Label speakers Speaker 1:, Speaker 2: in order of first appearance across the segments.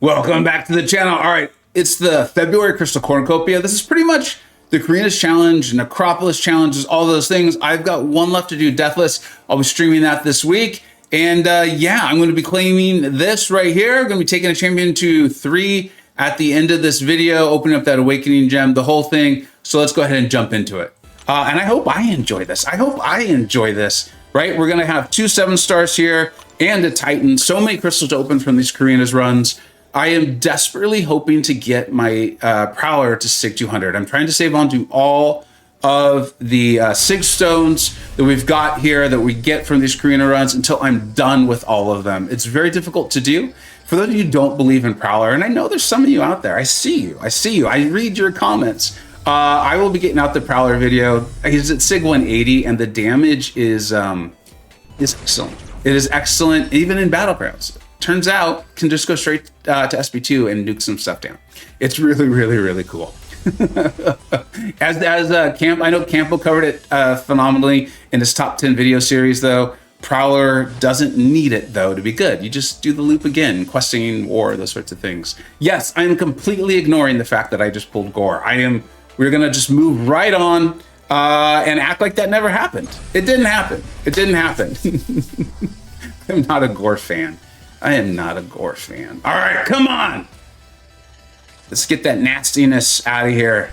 Speaker 1: Welcome back to the channel. All right, it's the February Crystal Cornucopia. This is pretty much the Carina's challenge, Necropolis challenges, all those things. I've got one left to do, Deathless. I'll be streaming that this week. And yeah, I'm going to be claiming this right here. I'm going to be taking a champion to 3 at the end of this video, opening up that Awakening gem, the whole thing. So let's go ahead and jump into it. And I hope I enjoy this. Right? We're going to have 2 7-stars here and a Titan. So many crystals to open from these Carina's runs. I am desperately hoping to get my Prowler to Sig 200. I'm trying to save on to all of the Sig stones that we've got here that we get from these Carina runs until I'm done with all of them. It's very difficult to do. For those of you who don't believe in Prowler, and I know there's some of you out there, I see you. I read your comments. I will be getting out the Prowler video. He's at Sig 180 and the damage is excellent. It is excellent even in Battlegrounds. Turns out can just go straight to SB2 and nuke some stuff down. It's really, really, really cool. as Camp, I know Campo covered it phenomenally in his top 10 video series though. Prowler doesn't need it though to be good. You just do the loop again, questing war, those sorts of things. Yes, I'm completely ignoring the fact that I just pulled Gore. We're gonna just move right on and act like that never happened. It didn't happen. It didn't happen. I'm not a Gore fan. I am not a Gore fan. All right, come on. Let's get that nastiness out of here.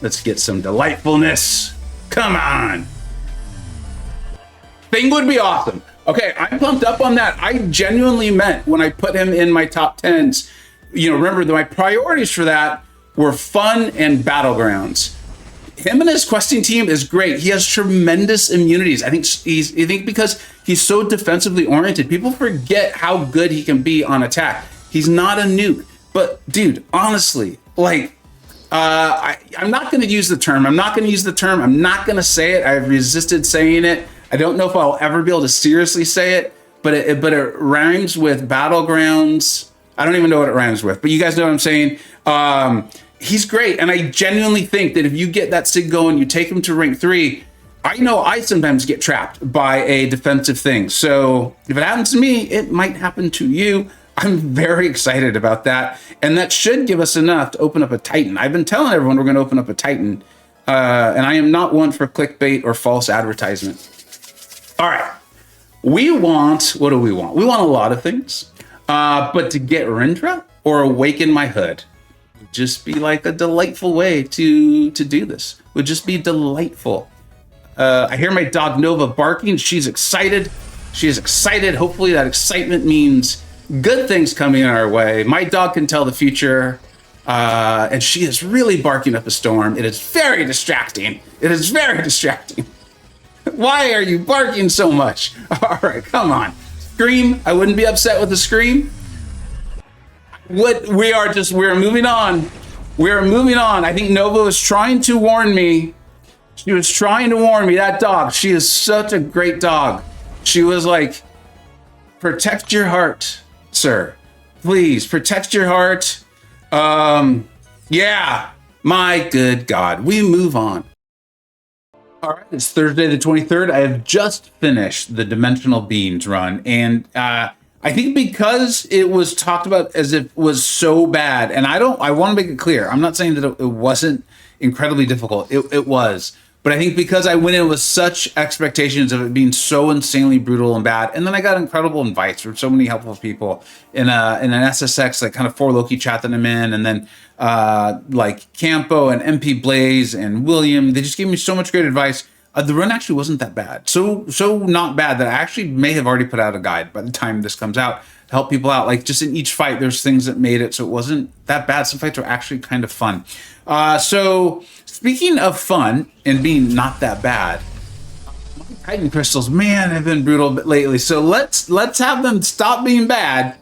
Speaker 1: Let's get some delightfulness. Come on. Thing would be awesome. Okay, I'm pumped up on that. I genuinely meant when I put him in my top 10s, you know, remember that my priorities for that were fun and Battlegrounds. Him and his questing team is great. He has tremendous immunities. I think because he's so defensively oriented, people forget how good he can be on attack. He's not a nuke, but dude, honestly, like, I'm not going to use the term. I'm not going to say it. I've resisted saying it. I don't know if I'll ever be able to seriously say it, but it rhymes with Battlegrounds. I don't even know what it rhymes with, but you guys know what I'm saying. He's great, and I genuinely think that if you get that Sig going, you take him to rank 3, I know I sometimes get trapped by a defensive thing. So if it happens to me, it might happen to you. I'm very excited about that, and that should give us enough to open up a Titan. I've been telling everyone we're going to open up a Titan, and I am not one for clickbait or false advertisement. All right, what do we want? We want a lot of things, but to get Rendra or awaken my hood would just be like a delightful way to do this. Would just be delightful. I hear my dog Nova barking. She's excited. She is excited. Hopefully that excitement means good things coming our way. My dog can tell the future, and she is really barking up a storm. It is very distracting. It is very distracting. Why are you barking so much? All right, come on. Scream. I wouldn't be upset with a scream. We're moving on. We're moving on. I think Nova was trying to warn me. She was trying to warn me. That dog, she is such a great dog. She was like, protect your heart, sir. Please protect your heart. Yeah, my good God. We move on. All right, it's Thursday the 23rd. I have just finished the Dimensional Beings run, and I think because it was talked about as if it was so bad, and I want to make it clear, I'm not saying that it wasn't incredibly difficult. It was, but I think because I went in with such expectations of it being so insanely brutal and bad, and then I got incredible invites from so many helpful people in an SSX, like kind of 4 Loki chat that I'm in, and then like Campo and MP Blaze and William, they just gave me so much great advice. The run actually wasn't that bad. So not bad that I actually may have already put out a guide by the time this comes out to help people out. Like just in each fight, there's things that made it so it wasn't that bad. Some fights were actually kind of fun. So speaking of fun and being not that bad, my Titan crystals, man, have been brutal lately. So let's have them stop being bad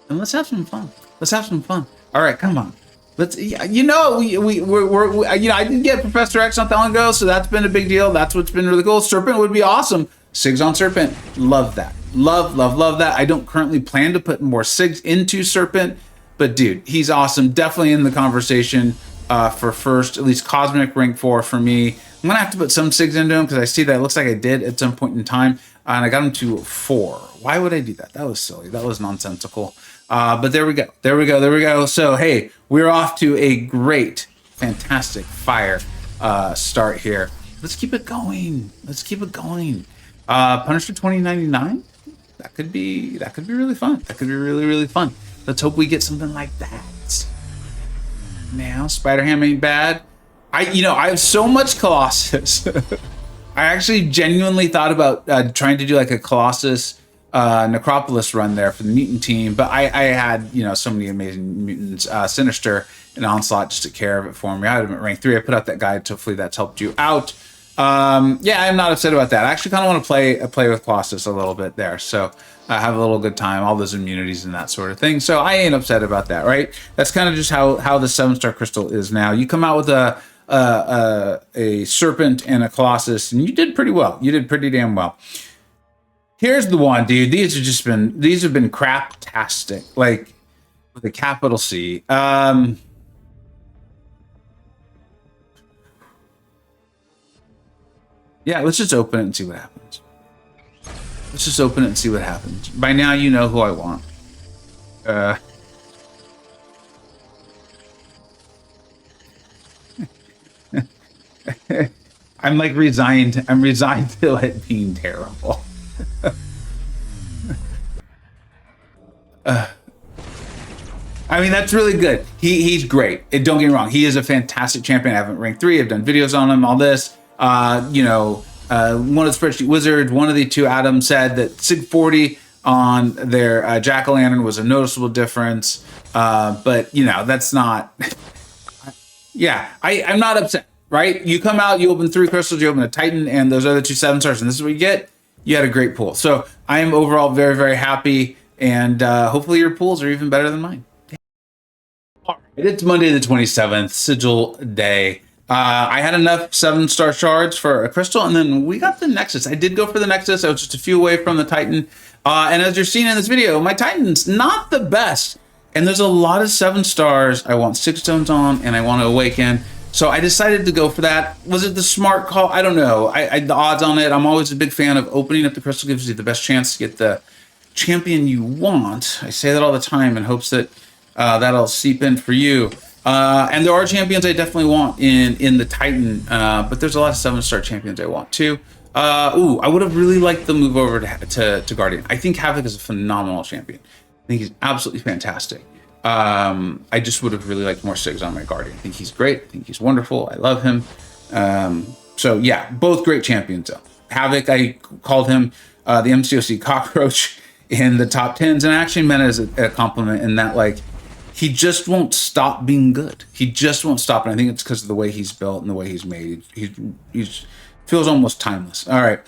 Speaker 1: and let's have some fun. Let's have some fun. All right, come on. Let's, you know, I did get Professor X not that long ago, so that's been a big deal. That's what's been really cool. Serpent would be awesome. Sigs on Serpent, love that. Love that. I don't currently plan to put more Sigs into Serpent, but dude, he's awesome. Definitely in the conversation for first, at least Cosmic rank 4 for me. I'm gonna have to put some Sigs into him because I see that it looks like I did at some point in time, and I got him to 4. Why would I do that? That was silly. That was nonsensical. But there we go. There we go. There we go. So, hey, we're off to a great, fantastic fire start here. Let's keep it going. Let's keep it going. Punisher 2099. That could be really fun. That could be really, really fun. Let's hope we get something like that. Now, Spider-Ham ain't bad. I have so much Colossus. I actually genuinely thought about trying to do like a Colossus Necropolis run there for the mutant team, but I had so many amazing mutants, Sinister and Onslaught just took care of it for me. I had him at rank 3. I put out that guide. Hopefully that's helped you out. Yeah, I'm not upset about that. I actually kind of want to play with Colossus a little bit there, so I have a little good time, all those immunities and that sort of thing. So I ain't upset about that, right? That's kind of just how the 7-star crystal is now. You come out with a Serpent and a Colossus, and you did pretty well. You did pretty damn well. Here's the one, dude. These have been craptastic, like with a capital C. Yeah, let's just open it and see what happens. Let's just open it and see what happens. By now, you know who I want. I'm like resigned. I'm resigned to it being terrible. I mean, that's really good. He's great. Don't get me wrong. He is a fantastic champion. I haven't ranked 3. I've done videos on him, all this. One of the Spreadsheet Wizards, one of the two Adams said that Sig 40 on their Jack-o'-lantern was a noticeable difference. But, that's not... Yeah, I'm not upset, right? You come out, you open 3 crystals, you open a Titan, and those other 2 7-stars, and this is what you get. You had a great pool. So I am overall very, very happy, and hopefully your pools are even better than mine. All right, it's Monday the 27th, Sigil Day. I had enough 7-star shards for a crystal, and then we got the Nexus. I did go for the Nexus. I was just a few away from the Titan. And as you're seeing in this video, my Titan's not the best. And there's a lot of 7 stars I want 6 stones on, and I want to awaken. So I decided to go for that. Was it the smart call? I don't know. The odds on it, I'm always a big fan of opening up the crystal gives you the best chance to get the champion you want. I say that all the time in hopes that that'll seep in for you. And there are champions I definitely want in the Titan, but there's a lot of 7-star champions I want too. I would have really liked the move over to Guardian. I think Havoc is a phenomenal champion. I think he's absolutely fantastic. I just would have really liked more Sigs on my Guardian. I think he's great. I think he's wonderful. I love him. So yeah, both great champions though. Havoc, I called him the MCoC cockroach in the top 10s, and I actually meant it as a compliment in that, like, he just won't stop being good. He just won't stop. And I think it's because of the way he's built and the way he's made. He feels almost timeless. All right.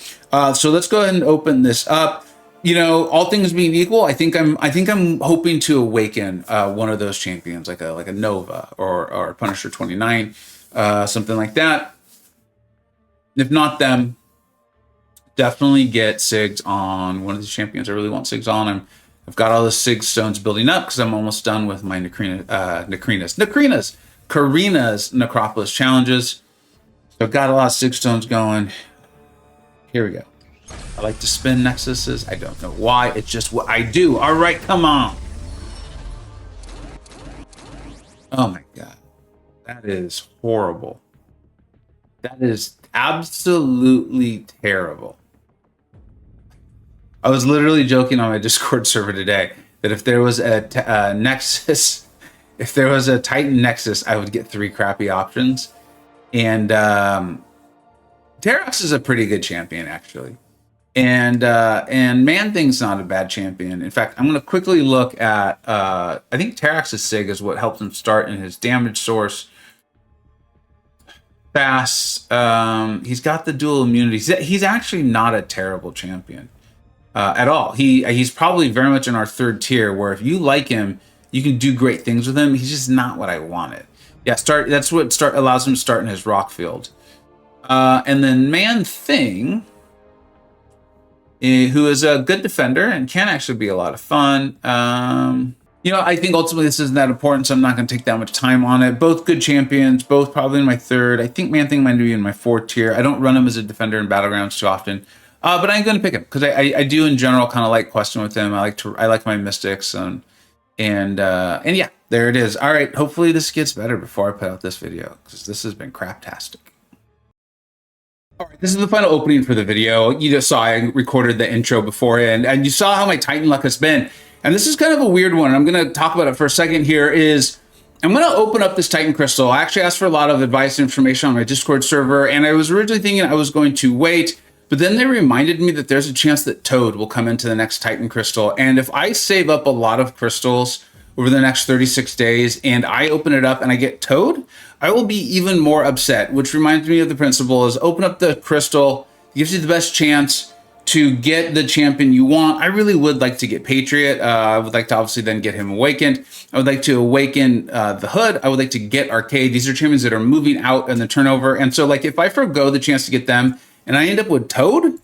Speaker 1: So let's go ahead and open this up. All things being equal, I think I'm hoping to awaken one of those champions, like a Nova or Punisher 29, something like that. If not them, definitely get Sigs on one of these champions. I really want Sigs on. I've got all the Sig stones building up because I'm almost done with my Carina's Necropolis challenges. So I've got a lot of Sig stones going. Here we go. I like to spin Nexuses. I don't know why. It's just what I do. All right, come on. Oh my God. That is horrible. That is absolutely terrible. I was literally joking on my Discord server today that if there was a Nexus, if there was a Titan Nexus, I would get 3 crappy options. And Terox is a pretty good champion, actually. And Man-Thing's not a bad champion. In fact, I'm going to quickly look at, I think Terox's Sig is what helped him start in his damage source. Fast. He's got the dual immunity. He's actually not a terrible champion. At all. He's probably very much in our 3rd tier, where if you like him, you can do great things with him. He's just not what I wanted. Yeah, that's what allows him to start in his rock field. And then Man-Thing, who is a good defender and can actually be a lot of fun. I think ultimately this isn't that important, so I'm not going to take that much time on it. Both good champions, both probably in my 3rd. I think Man-Thing might be in my 4th tier. I don't run him as a defender in Battlegrounds too often. But I'm going to pick him because I do in general kind of like questing with him. I like my mystics, and And yeah, there it is. All right, hopefully this gets better before I put out this video, because this has been craptastic. All right, this is the final opening for the video. You just saw I recorded the intro beforehand, and you saw how my Titan luck has been. And this is kind of a weird one. I'm going to talk about it for a second here. I'm going to open up this Titan crystal. I actually asked for a lot of advice and information on my Discord server, and I was originally thinking I was going to wait, but then they reminded me that there's a chance that Toad will come into the next Titan crystal. And if I save up a lot of crystals over the next 36 days and I open it up and I get Toad, I will be even more upset, which reminds me of the principle is open up the crystal, gives you the best chance to get the champion you want. I really would like to get Patriot. I would like to obviously then get him awakened. I would like to awaken the Hood. I would like to get Arcade. These are champions that are moving out in the turnover. And so like if I forgo the chance to get them and I end up with Toad,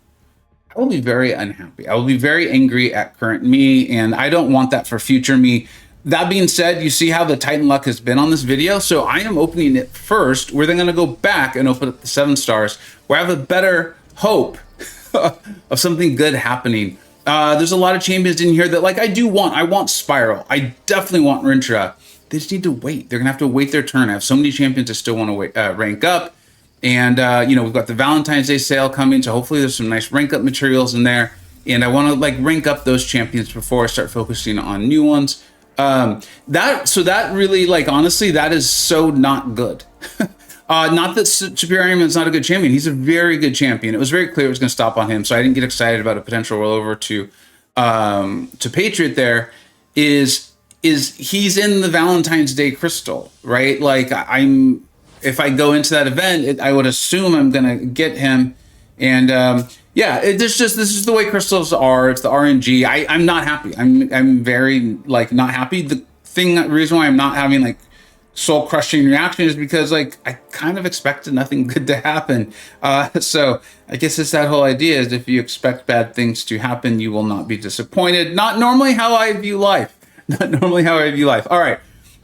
Speaker 1: I will be very unhappy. I will be very angry at current me, and I don't want that for future me. That being said, you see how the Titan luck has been on this video. So I am opening it first. We're then going to go back and open up the 7 stars where I have a better hope of something good happening. There's a lot of champions in here that like I do want. I want Spiral. I definitely want Rintra. They just need to wait. They're gonna have to wait their turn. I have so many champions that still want to rank up, and you know, we've got the Valentine's Day sale coming, so hopefully there's some nice rank up materials in there. And I want to like rank up those champions before I start focusing on new ones. That really, like, honestly, that is so not good. Not that Superior is not a good champion. He's a very good champion. It was very clear it was going to stop on him, so I didn't get excited about a potential rollover to Patriot. There is he's in the Valentine's Day crystal, right? Like if I go into that event, I would assume I'm going to get him. And yeah, this is the way crystals are. It's the RNG. I'm not happy. I'm very like not happy. The reason why I'm not having like soul crushing reaction is because like I kind of expected nothing good to happen. So I guess it's that whole idea is if you expect bad things to happen, you will not be disappointed. Not normally how I view life. Not normally how I view life. All right,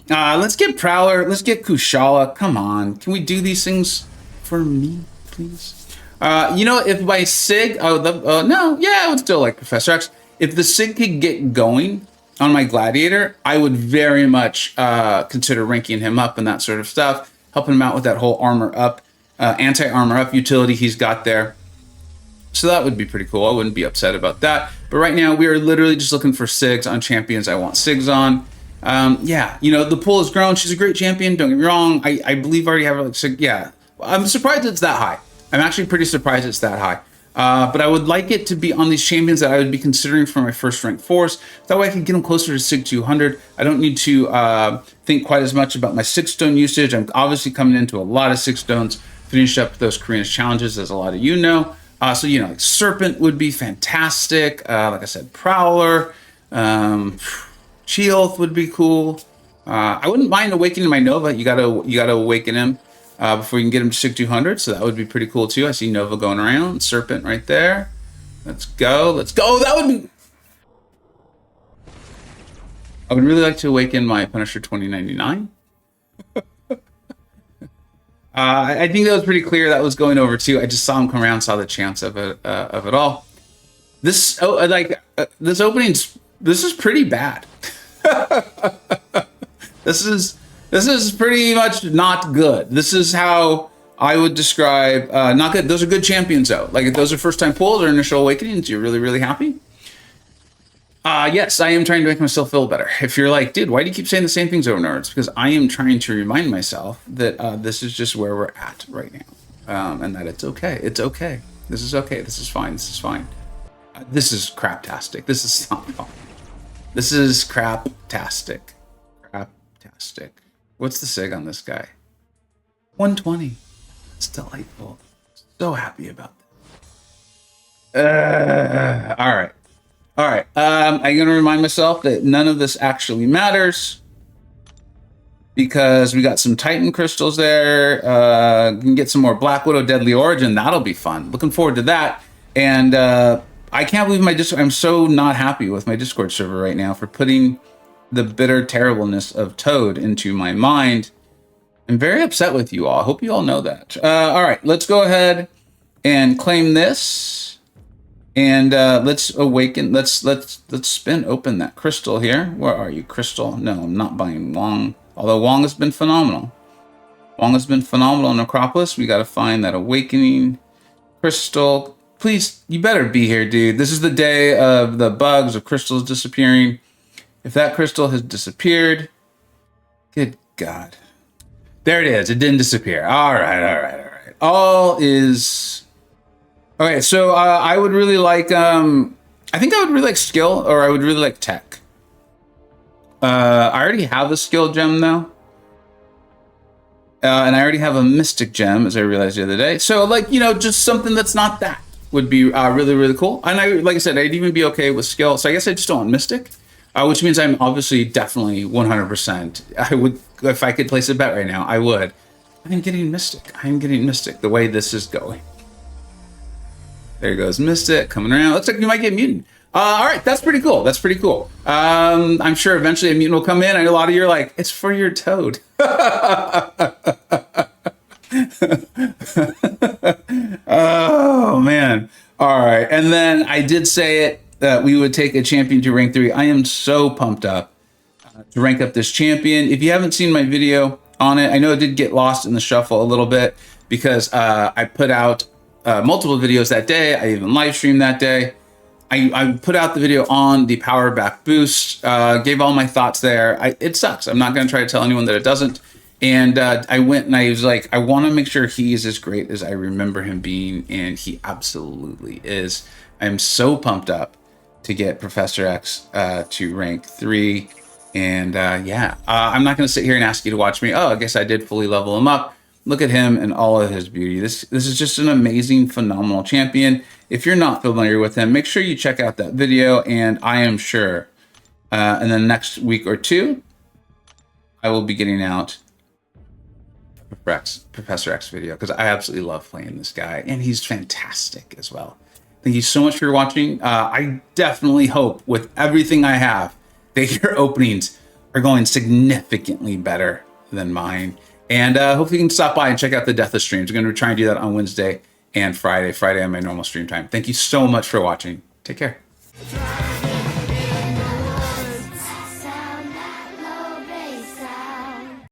Speaker 1: let's get Prowler. Let's get Kushala. Come on, can we do these things for me, please? You know, if my Sig, I would love, no, yeah, I would still like Professor X. If the Sig could get going on my Gladiator, I would very much consider ranking him up and that sort of stuff, helping him out with that whole armor up, anti-armor up utility he's got there. So that would be pretty cool. I wouldn't be upset about that. But right now, we are literally just looking for Sigs on champions I want Sigs on. Yeah, you know, the pool has grown. She's a great champion, don't get me wrong. I believe I already have her like Sig. Yeah, I'm surprised it's that high. I'm actually pretty surprised it's that high. But I would like it to be on these champions that I would be considering for my first rank force. That way I can get them closer to Sig 200. I don't need to think quite as much about my 6-stone usage. I'm obviously coming into a lot of 6 stones, finish up those Carina's challenges, as a lot of you know. So, you know, like Serpent would be fantastic. Like I said, Prowler, Sheoth would be cool. I wouldn't mind awakening my Nova. You gotta awaken him before you can get him to Sig 200. So that would be pretty cool too. I see Nova going around, Serpent right there. Let's go. That would be. I would really like to awaken my Punisher 2099. I think that was pretty clear that was going over too. I just saw him come around, saw the chance of it all. This opening's, this is pretty bad. This is pretty much not good. This is how I would describe not good. Those are good champions though. Like if those are first time pulls or initial awakenings, you're really, really happy. Yes, I am trying to make myself feel better. If you're like, dude, why do you keep saying the same things over and over? It's because I am trying to remind myself that this is just where we're at right now. And that it's okay. It's okay. This is okay. This is fine. This is fine. This is craptastic. This is not fine. This is craptastic. Craptastic. What's the sig on this guy? 120. It's delightful. So happy about that. All right. All right, I'm going to remind myself that none of this actually matters because we got some Titan crystals there. We can get some more Black Widow Deadly Origin. That'll be fun. Looking forward to that. And I can't believe I'm so not happy with my Discord server right now for putting the bitter terribleness of Toad into my mind. I'm very upset with you all. I hope you all know that. All right, let's go ahead and claim this. And let's awaken. Let's spin open that crystal here. Where are you, crystal? No, I'm not buying Wong. Although Wong has been phenomenal. Wong has been phenomenal in Necropolis. We got to find that awakening crystal. Please, you better be here, dude. This is the day of the bugs of crystals disappearing. If that crystal has disappeared, good God. There it is. It didn't disappear. All right. All is... Okay, so I would really like... I think I would really like skill, or I would really like tech. I already have a skill gem, though. And I already have a mystic gem, as I realized the other day. So, like, you know, just something that's not that would be really, really cool. And like I said, I'd even be okay with skill. So I guess I just don't want mystic, which means I'm obviously definitely 100%. I would, if I could place a bet right now, I would. I'm getting mystic. The way this is going. There goes mystic coming around. Looks like you might get mutant. All right, that's pretty cool. I'm sure eventually a mutant will come in. I know a lot of you are like, it's for your toad. Oh, man. All right. And then I did say it that we would take a champion to rank 3. I am so pumped up to rank up this champion. If you haven't seen my video on it, I know it did get lost in the shuffle a little bit because I put out multiple videos that day. I even live streamed that day. I put out the video on the power back boost, gave all my thoughts there. It sucks. I'm not going to try to tell anyone that it doesn't. And I went and I was like, I want to make sure he's as great as I remember him being. And he absolutely is. I'm so pumped up to get Professor X to rank 3. And yeah, I'm not going to sit here and ask you to watch me. Oh, I guess I did fully level him up. Look at him and all of his beauty. This is just an amazing, phenomenal champion. If you're not familiar with him, make sure you check out that video. And I am sure in the next week or two, I will be getting out Professor X video because I absolutely love playing this guy. And he's fantastic as well. Thank you so much for watching. I definitely hope with everything I have that your openings are going significantly better than mine. And hopefully you can stop by and check out the Deathless streams. We're going to try and do that on Wednesday and Friday on my normal stream time. Thank you so much for watching. Take care.